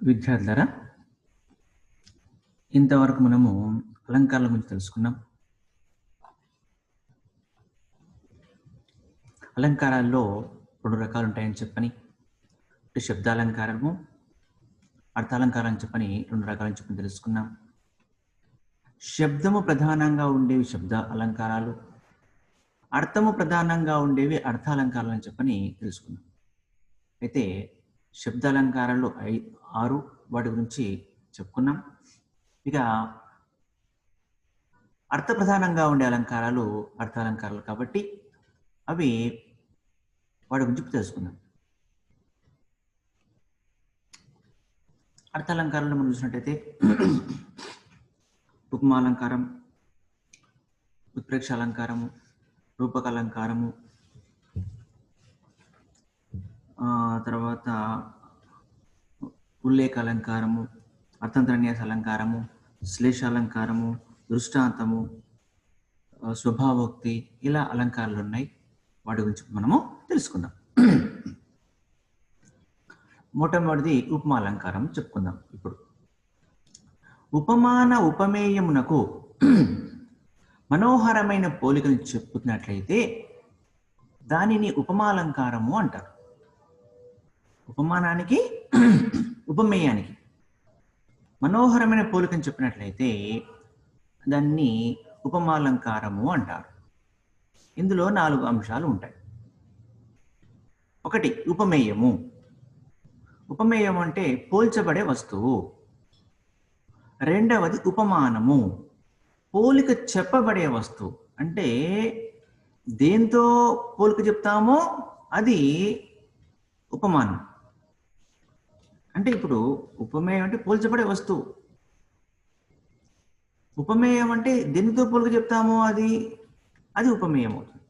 విద్యార్థులారా, ఇంతవరకు మనము అలంకారాల గురించి తెలుసుకున్నాం. అలంకారాల్లో 2 రకాలు ఉంటాయని చెప్పని, ఒకటి శబ్దాలంకారము, అర్థాలంకారం అని చెప్పని 2 రకాలని చెప్పని తెలుసుకున్నాం. శబ్దము ప్రధానంగా ఉండేవి శబ్ద అలంకారాలు, అర్థము ప్రధానంగా ఉండేవి అర్థాలంకారాలు అని చెప్పని తెలుసుకున్నాం. అయితే శబ్దాలంకారాలు 6 వాటి గురించి చెప్పుకున్నాం. ఇక అర్థ ప్రధానంగా ఉండే అలంకారాలు అర్థాలంకారాలు కాబట్టి అవి వాటి గురించి తెలుసుకుందాం. అర్థాలంకారాలను మనం చూసినట్టయితే ఉపమాలంకారం, ఉత్ప్రేక్ష అలంకారము, రూపకాలంకారము, తర్వాత ఉల్లేఖ అలంకారము, అర్థంతరన్యాస అలంకారము, శ్లేషాలంకారము, దృష్టాంతము, స్వభావోక్తి, ఇలా అలంకారాలు ఉన్నాయి. వాటి గురించి మనము తెలుసుకుందాం. మొట్టమొదటిది ఉపమాలంకారం చెప్పుకుందాం. ఇప్పుడు ఉపమాన ఉపమేయమునకు మనోహరమైన పోలికను చెప్పుతున్నట్లయితే దానిని ఉపమాలంకారము అంటారు. ఉపమానానికి ఉపమేయానికి మనోహరమైన పోలికను చెప్పినట్లయితే దాన్ని ఉపమాలంకారము అంటారు. ఇందులో 4 అంశాలు ఉంటాయి. ఒకటి ఉపమేయము. ఉపమేయం అంటే పోల్చబడే వస్తువు. రెండవది ఉపమానము, పోలిక చెప్పబడే వస్తువు. అంటే దేంతో పోలిక చెప్తామో అది ఉపమానం. అంటే ఇప్పుడు ఉపమేయం అంటే పోల్చబడే వస్తువు, ఉపమేయం అంటే దేనితో పోలిక చెప్తామో అది ఉపమేయం అవుతుంది.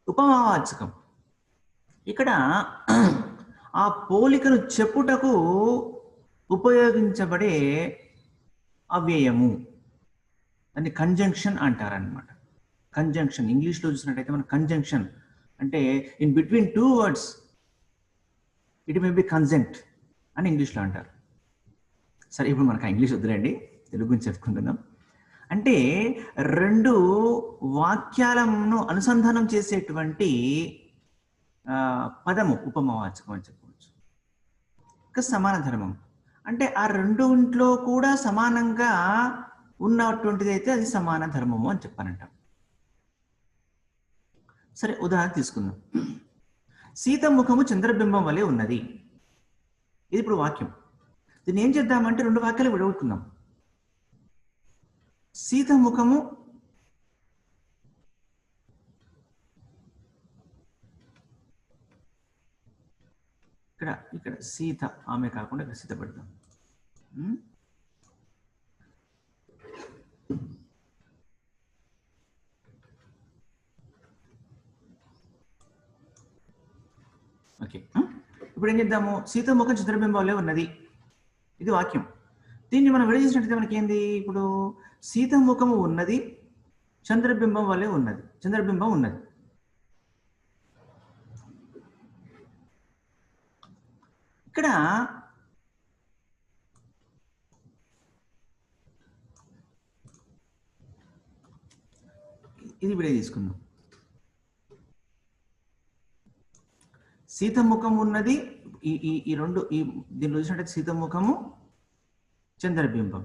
ఉపమావాచకం ఇక్కడ ఆ పోలికను చెప్పుటకు ఉపయోగించబడే అవ్యయము, దాన్ని కంజంక్షన్ అంటారనమాట. కంజంక్షన్ ఇంగ్లీష్లో చూసినట్టయితే మన కంజంక్షన్ అంటే in between 2 words it may be conjunct అని ఇంగ్లీష్లో అంటారు. సరే, ఇప్పుడు మనకు ఇంగ్లీష్ వద్దులేండి, తెలుగు గురించి చెప్పుకుంటున్నాం. అంటే 2 వాక్యాలను అనుసంధానం చేసేటువంటి పదము ఉపమావాచకం అని చెప్పవచ్చు. ఇక సమాన ధర్మం అంటే ఆ రెండింట్లో కూడా సమానంగా ఉన్నటువంటిది అయితే అది సమాన ధర్మము అని చెప్పానంటాం. సరే, ఉదాహరణ తీసుకుందాం. సీత ముఖము చంద్రబింబం వలె ఉన్నది. ఇది ఇప్పుడు వాక్యం. దీన్ని ఏం చేద్దామంటే 2 వాక్యాలు విడగొట్టుకుందాం. సీత ముఖము ఇక్కడ సీత ఆమె కాకుండా ఇక్కడ సీత పెడదాం. ఓకే, ఇప్పుడు ఏం చేద్దాము? సీత ముఖం చంద్రబింబం వలె ఉన్నది, ఇది వాక్యం. దీన్ని మనం విడదీసినట్టయితే మనకేంది? ఇప్పుడు సీత ముఖము ఉన్నది, చంద్రబింబం వలె ఉన్నది, చంద్రబింబం ఉన్నది. ఇక్కడ ఇది విడే తీసుకుందాం. సీత ముఖం ఉన్నది, ఈ రెండు దీనిలో చూసినట్టయితే సీత ముఖము చంద్రబింబం.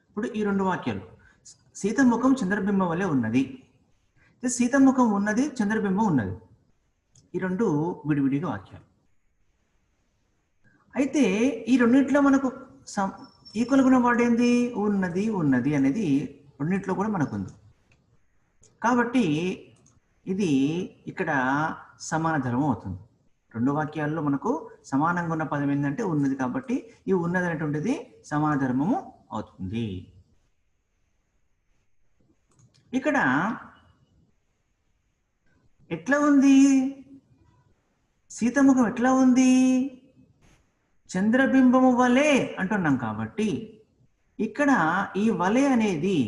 ఇప్పుడు ఈ 2 వాక్యాలు సీత ముఖం చంద్రబింబం వలె ఉన్నది, సీత ముఖం ఉన్నది, చంద్రబింబం ఉన్నది, ఈ 2 విడివిడిగా వాక్యాలు. అయితే ఈ రెండింటిలో మనకు ఈక్వల్ గుణ వర్డ్ ఏంది? ఉన్నది. ఉన్నది అనేది రెండింటిలో కూడా మనకు ఉంది. కాబట్టి ఇది ఇక్కడ సమాన ధర్మం అవుతుంది. 2 వాక్యాల్లో మనకు సమానంగా ఉన్న పదం ఏంటంటే ఉన్నది. కాబట్టి ఈ ఉన్నది అనేటువంటిది సమాన ధర్మము అవుతుంది. ఇక్కడ ఎట్లా ఉంది? సీతముఖం ఎట్లా ఉంది? చంద్రబింబము వలె అంటున్నాం కాబట్టి ఇక్కడ ఈ వలె అనేది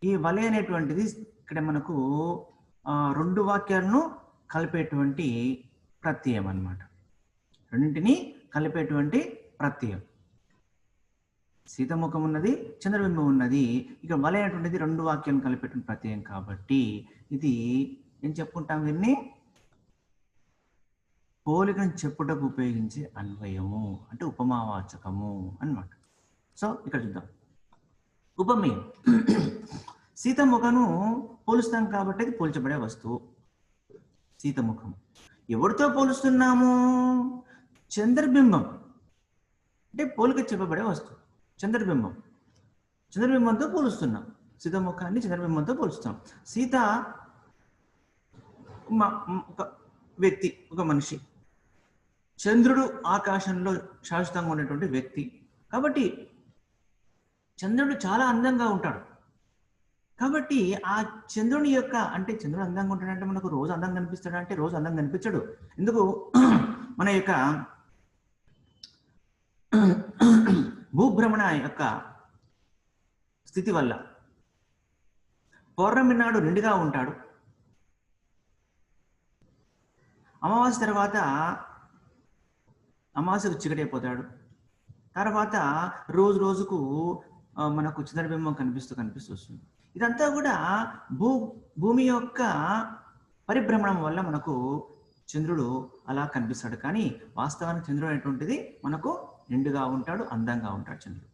ఈ వలె అనేటువంటిది ఇక్కడ మనకు రెండు వాక్యాలను కలిపేటువంటి ప్రత్యయం అన్నమాట. రెండింటిని కలిపేటువంటి ప్రత్యయం. సీతముఖం ఉన్నది, చంద్రబింబం ఉన్నది. ఇక వలె అనేటువంటిది రెండు వాక్యాలను కలిపేటువంటి ప్రత్యయం కాబట్టి ఇది ఏం చెప్పుకుంటాం, దీన్ని పోలికను చెప్పుటకు ఉపయోగించే అన్వయము అంటే ఉపమావాచకము అన్నమాట. సో ఇక్కడ చూద్దాం. ఉపమేయం. సీతముఖను పోలుస్తాం కాబట్టి అది పోల్చబడే వస్తువు. సీతముఖం ఎవరితో పోలుస్తున్నాము? చంద్రబింబం అంటే పోలిక చెప్పబడే వస్తువు. చంద్రబింబంతో పోలుస్తున్నాం. సీతముఖాన్ని చంద్రబింబంతో పోలుస్తున్నాం. సీత ఒక వ్యక్తి, ఒక మనిషి. చంద్రుడు ఆకాశంలో శాశ్వతంగా ఉన్నటువంటి వ్యక్తి కాబట్టి చంద్రుడు చాలా అందంగా ఉంటాడు. కాబట్టి ఆ చంద్రుని యొక్క అంటే చంద్రుడు అందంగా ఉంటాడంటే మనకు రోజు అందంగా కనిపిస్తాడు అంటే రోజు అందంగా కనిపించడు. ఎందుకు? మన యొక్క భూభ్రమణ యొక్క స్థితి వల్ల పౌర్ణమి నాడు నిండుగా ఉంటాడు. అమావాస్య తర్వాత అమావాస్యకు చీకటైపోతాడు. తర్వాత రోజు రోజుకు మనకు చంద్రబింబం కనిపిస్తూ వస్తుంది. ఇదంతా కూడా భూమి యొక్క పరిభ్రమణం వల్ల మనకు చంద్రుడు అలా కనిపిస్తాడు. కానీ వాస్తవానికి చంద్రుడు అనేటువంటిది మనకు నిండుగా ఉంటాడు, అందంగా ఉంటాడు చంద్రుడు.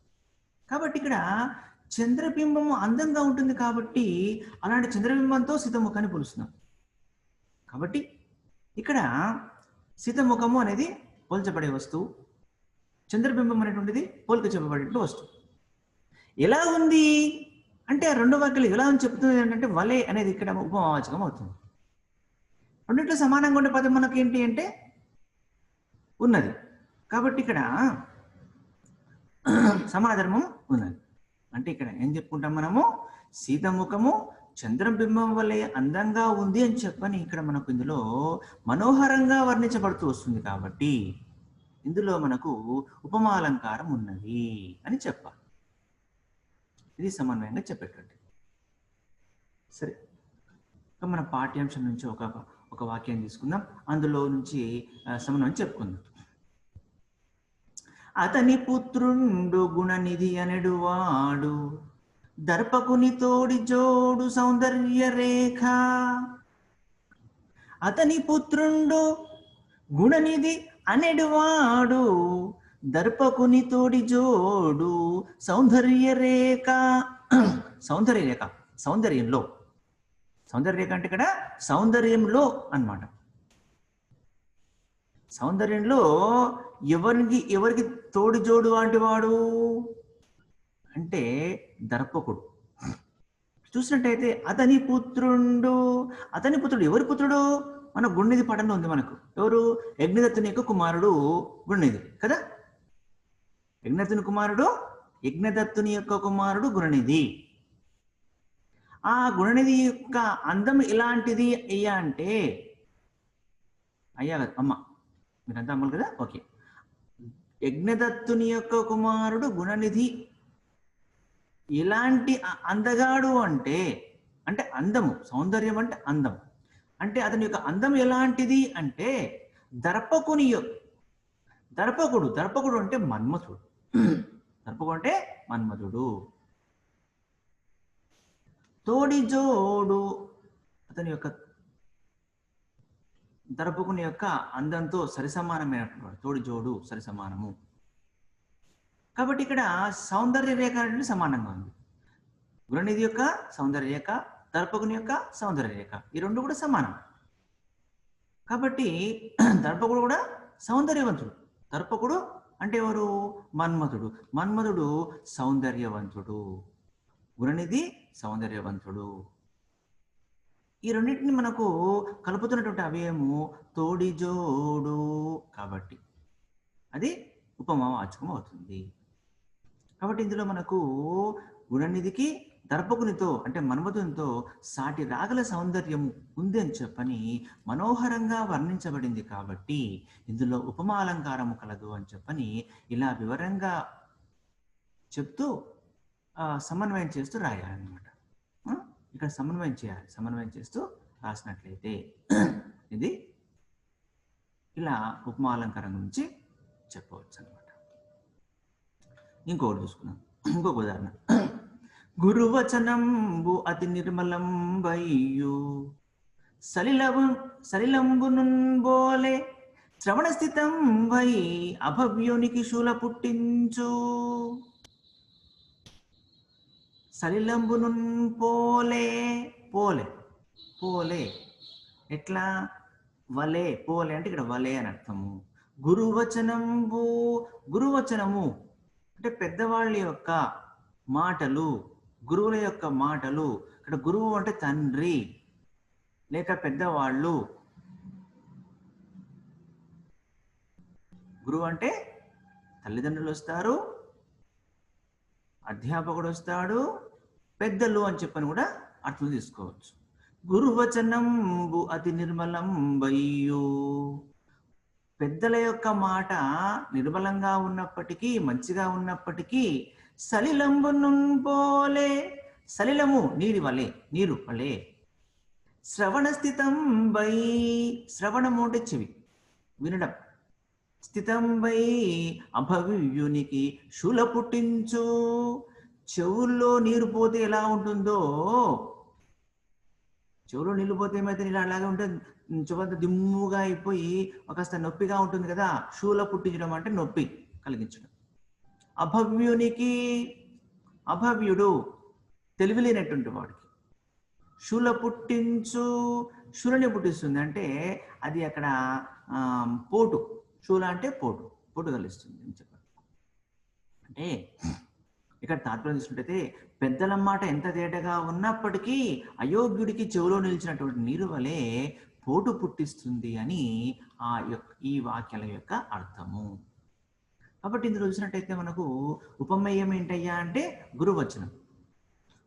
కాబట్టి ఇక్కడ చంద్రబింబం అందంగా ఉంటుంది కాబట్టి అలాంటి చంద్రబింబంతో సీతముఖాన్ని పోలుస్తున్నాం. కాబట్టి ఇక్కడ సీతముఖము అనేది పోల్చబడే వస్తువు, చంద్రబింబం అనేటువంటిది పోలిక చెప్పబడే వస్తువు. ఎలా ఉంది అంటే ఆ రెండు వాక్యాలు ఎలా అని చెప్తుంది ఏంటంటే వలె అనేది ఇక్కడ ఉపమావాచకం అవుతుంది. రెండింటిలో సమానంగా ఉండే పదం మనకి ఏంటి అంటే ఉన్నది. కాబట్టి ఇక్కడ సమాధర్మం ఉన్నది. అంటే ఇక్కడ ఏం చెప్పుకుంటాం మనము? సీతముఖము చంద్రబింబం వలె అందంగా ఉంది అని చెప్పని ఇక్కడ మనకు ఇందులో మనోహరంగా వర్ణించబడుతూ వస్తుంది. కాబట్టి ఇందులో మనకు ఉపమాలంకారం ఉన్నది అని చెప్పాలి. ఇది సమన్వయంగా చెప్పేటట్టు. సరే, మన పాఠ్యాంశం నుంచి ఒక వాక్యం తీసుకుందాం. అందులో నుంచి సమన్వయం చెప్పుకుందాం. అతని పుత్రుండు గుణనిధి అనెడు వాడు, దర్పకుని తోడి జోడు సౌందర్య రేఖ. అతని పుత్రుండు గుణనిధి అనెడు వాడు, దర్పకుని తోడి జోడు సౌందర్య రేఖ. సౌందర్య రేఖ, సౌందర్యంలో. సౌందర్య రేఖ అంటే ఇక్కడ సౌందర్యంలో అన్నమాట. సౌందర్యంలో ఎవరికి తోడి జోడు వంటి వాడు అంటే దర్పకుడు. చూసినట్టయితే అతని పుత్రుడు ఎవరి పుత్రుడు? మన గుణనిధి పటంలో ఉంది మనకు. ఎవరు? యజ్ఞదత్తుని యొక్క కుమారుడు గుణనిధి కదా. యజ్ఞదత్తుని యొక్క కుమారుడు గుణనిధి. ఆ గుణనిధి యొక్క అందం ఎలాంటిది అయ్యా అంటే, అయ్యా కదా అమ్మ, మీరంతా అమ్మలు కదా, ఓకే. యజ్ఞదత్తుని యొక్క కుమారుడు గుణనిధి ఎలాంటి అందగాడు అంటే అందము, సౌందర్యం అంటే అందం. అంటే అతని యొక్క అందం ఎలాంటిది అంటే దర్పకుడు అంటే మన్మథుడు. తోడి జోడు అతని యొక్క దర్పకుని యొక్క అందంతో సరిసమానమైనటువంటి తోడి జోడు సరిసమానము. కాబట్టి ఇక్కడ సౌందర్య రేఖ అనేది సమానంగా ఉంది. గుణనిధి యొక్క సౌందర్య రేఖ, దర్పకుని యొక్క సౌందర్య రేఖ, ఈ రెండు కూడా సమానం. కాబట్టి దర్పకుడు కూడా సౌందర్యవంతుడు. దర్పకుడు అంటే ఎవరు? మన్మథుడు సౌందర్యవంతుడు, గుణనిధి సౌందర్యవంతుడు. ఈ రెండింటిని మనకు కలుపుతున్నటువంటి అవయము తోడి జోడు. కాబట్టి అది ఉపమావాచకం అవుతుంది. కాబట్టి ఇందులో మనకు గుణనిధికి దర్పకునితో అంటే మన్మధునితో సాటి రాగల సౌందర్యం ఉంది అని చెప్పని మనోహరంగా వర్ణించబడింది కాబట్టి ఇందులో ఉపమాలంకారము కలదు అని చెప్పని ఇలా వివరంగా చెప్తూ సమన్వయం చేస్తూ రాయాలన్నమాట. ఇక్కడ సమన్వయం చేయాలి. సమన్వయం చేస్తూ రాసినట్లయితే ఇది ఇలా ఉపమాలంకారం గురించి చెప్పవచ్చు అనమాట. ఇంకొకటి చూసుకున్నాం. ఇంకొక ఉదాహరణ, గురువచనంబు అతి నిర్మలం వయ్యు సలిలంబునుబోలే శ్రవణ స్థితం వై అభవ్యునికి శూల పుట్టించు. సలిలంబునున్ పోలే, పోలే పోలే ఎట్లా, వలే, పోలే అంటే ఇక్కడ వలే అని అర్థము. గురువచనంబు, గురువచనము అంటే పెద్దవాళ్ళ యొక్క మాటలు, గురువుల యొక్క మాటలు. ఇక్కడ గురువు అంటే తండ్రి లేక పెద్దవాళ్ళు. గురువు అంటే తల్లిదండ్రులు వస్తారు, అధ్యాపకుడు వస్తాడు, పెద్దలు అని చెప్పని కూడా అర్థం తీసుకోవచ్చు. గురువచనంబు అతి నిర్మలం వయ్యు, పెద్దల యొక్క మాట నిర్మలంగా ఉన్నప్పటికీ మంచిగా ఉన్నప్పటికీ సలిలంబును పోలే, సలిలము నీరు వలే, నీరు వలే. శ్రవణ స్థితం వై, శ్రవణము అంటే చెవి వినడం, స్థితం వై అభవ్యునికి శూల పుట్టించు. చెవుల్లో నీరు పోతే ఎలా ఉంటుందో, చెవులో నీళ్ళు పోతే ఏమైతే ఇలా అలాగే ఉంటుంది, చెవంత దిమ్ముగా అయిపోయి కాస్త నొప్పిగా ఉంటుంది కదా. శూల పుట్టించడం అంటే నొప్పి కలిగించడం. అభవ్యునికి, అభవ్యుడు తెలివి లేనటువంటి వాడికి. శూల పుట్టించు, శూలని పుట్టిస్తుంది అంటే అది అక్కడ పోటు, శూల అంటే పోటు, పోటు కలిగిస్తుంది అని చెప్పారు. అంటే ఇక్కడ తాత్పర్యం తీసుకుంటే పెద్దల మాట ఎంత తేటగా ఉన్నప్పటికీ అయోగ్యుడికి చెవులో నిలిచినటువంటి నీరు వలె పోటు పుట్టిస్తుంది అని ఈ వాక్యాల యొక్క అర్థము. కాబట్టి ఇందులో చూసినట్టయితే మనకు ఉపమేయం ఏంటయ్యా అంటే గురువచనం,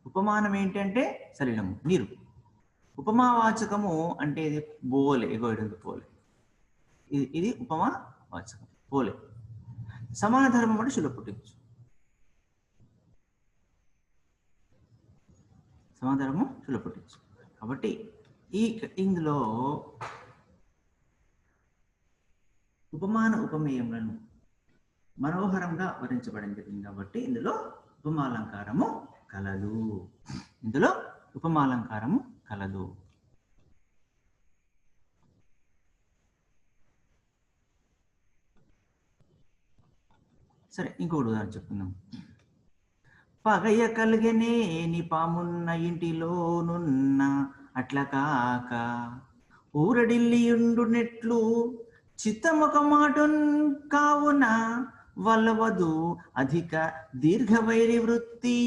ఉపమానం ఏంటంటే సలిలము నీరు, ఉపమావాచకము అంటే ఇది బోలే, ఎగోయడం పోలే, ఇది ఉపమా వాచకం పోలే. సమాన ధర్మం అంటే శూల పుట్టించు, సమాధానము శూల పుట్టించు. కాబట్టి ఇందులో ఉపమాన ఉపమేయములను మనోహరంగా వర్ణించబడింది కాబట్టి ఇందులో ఉపమాలంకారము కలదు. ఇందులో ఉపమాలంకారము కలదు. సరే, ఇంకొకటి ఉదాహరణ చెప్పుకుందాం. పగయ కలిగనేని పామున్న ఇంటిలోనున్న అట్ల కాక ఊరడిల్లియుండునెట్లు చిత్తమొక మాటున్ కావున వల్లవదు అధిక దీర్ఘవైరి వృత్తి.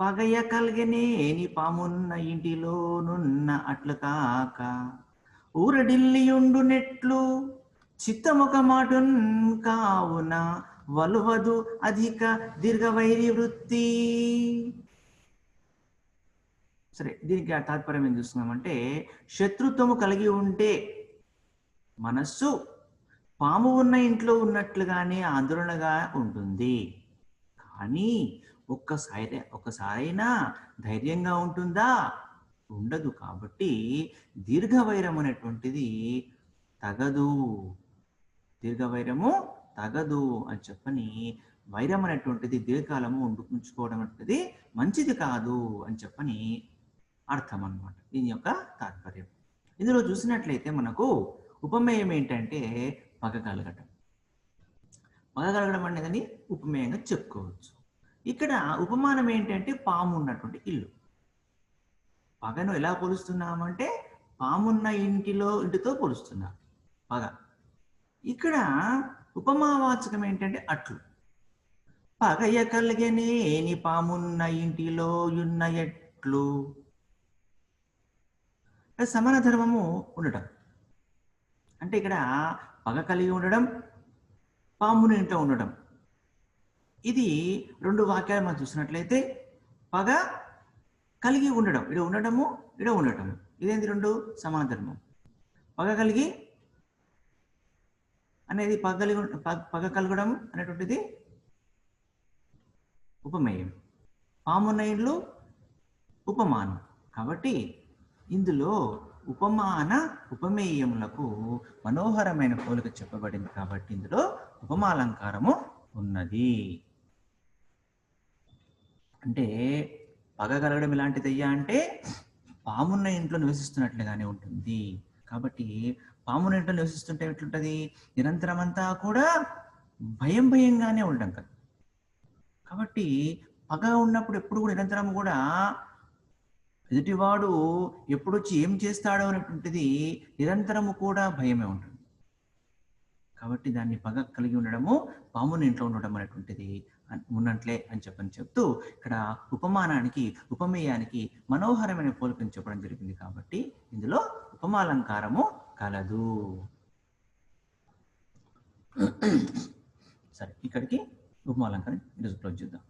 పగయ కలిగనేని పామున్న ఇంటిలోనున్న అట్ల కాక ఊరడిల్లియుండునెట్లు చిత్తమొక మాటున్ కావున వలువదు అధిక దీర్ఘవైరి వృత్తి. సరే, దీనికి ఆ తాత్పర్యం ఏం చూస్తున్నామంటే శత్రుత్వము కలిగి ఉంటే మనస్సు పాము ఉన్న ఇంట్లో ఉన్నట్లుగానే ఆందోళనగా ఉంటుంది, కానీ ఒక్కసారైనా ధైర్యంగా ఉంటుందా? ఉండదు. కాబట్టి దీర్ఘవైరం అనేటువంటిది తగదు, దీర్ఘవైరము తగదు అని చెప్పని వైరం అనేటువంటిది దీర్ఘకాలము ఉంచుకోవడం అనేది మంచిది కాదు అని చెప్పని అర్థం అన్నమాట దీని యొక్క తాత్పర్యం. ఇందులో చూసినట్లయితే మనకు ఉపమేయం ఏంటంటే పగ కలగడం. పగ కలగడం అనేదని ఉపమేయంగా చెప్పుకోవచ్చు. ఇక్కడ ఉపమానం ఏంటంటే పాము ఉన్నటువంటి ఇల్లు. పగను ఎలా పోలుస్తున్నామంటే పామున్న ఇంటితో పోలుస్తున్నాం పగ. ఇక్కడ ఉపమావాచకం ఏంటంటే అట్లు. పగయ కలిగనేని పామున్న ఇంటిలో ఉన్న ఎట్లు. సమాన ధర్మము ఉండటం అంటే ఇక్కడ పగ కలిగి ఉండడం, పాముని ఇంట్లో ఉండడం. ఇది రెండు వాక్యాలు మనం చూసినట్లయితే పగ కలిగి ఉండడం, ఇడ ఉండటము, ఇడ ఉండటము. ఇదేంటి రెండు సమానధర్మం. పగ కలిగి అనేది పగ కలగడం అనేటువంటిది ఉపమేయం. పామున్న ఇండ్లు ఉపమానం. కాబట్టి ఇందులో ఉపమాన ఉపమేయములకు మనోహరమైన పోలిక చెప్పబడింది కాబట్టి ఇందులో ఉపమాలంకారము ఉన్నది. అంటే పగ కలగడం ఎలాంటిదయ్యా అంటే పామున్న ఇంట్లో నివసిస్తున్నట్లుగానే ఉంటుంది. కాబట్టి పామున్న ఇంట్లో నివసిస్తుంటే ఎట్లుంటుంది? నిరంతరం అంతా కూడా భయంగానే ఉండడం కదా. కాబట్టి పగ ఉన్నప్పుడు ఎప్పుడు కూడా నిరంతరం కూడా ఎదుటివాడు ఎప్పుడొచ్చి ఏం చేస్తాడో అనేటువంటిది నిరంతరము కూడా భయమే ఉంటుంది. కాబట్టి దాన్ని పగ కలిగి ఉండడము, పాముని ఇంట్లో ఉండడం అనేటువంటిది ఉన్నట్లే అని చెప్తూ ఇక్కడ ఉపమానానికి ఉపమేయానికి మనోహరమైన పోలికను చెప్పడం జరిగింది. కాబట్టి ఇందులో ఉపమాలంకారము కలదు. సరే, ఇక్కడికి ఉపమాలంకారం ఈరోజు క్లోజ్ చేద్దాం.